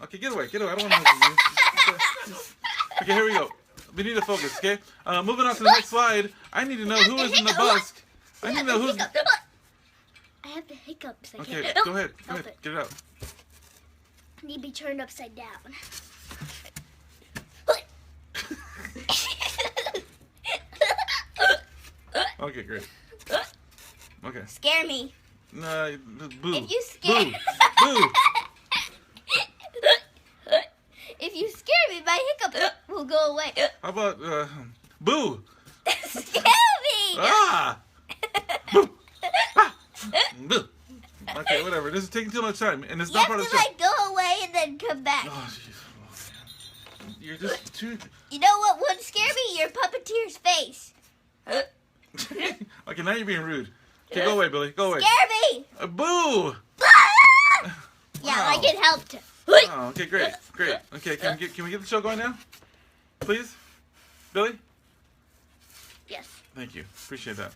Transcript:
Okay, get away. I don't want to move you. Okay, here we go. We need to focus, okay? Moving on to the next slide. I need to know who is in the busk. I need to know who's... I have the hiccups. Okay, go ahead. Get it out. I need to be turned upside down. Okay, great. Okay. Scare me. No, boo. If you scare Boo. Boo. If you scare me, my hiccup will go away. How about, boo. Scare me! Ah! Boo. Ah! Boo. Okay, whatever. This is taking too much time, and it's You not have part of to the show. like go away and then come back. Oh, jeez. Oh, you're just too... You know what would scare me? Your puppeteer's face. Okay, now you're being rude. Okay, go away, Billy. Go away. Scare me! Boo! Yeah, Wow. I get helped. Oh, okay, great. Okay, can we get the show going now? Please? Billy? Yes. Thank you. Appreciate that.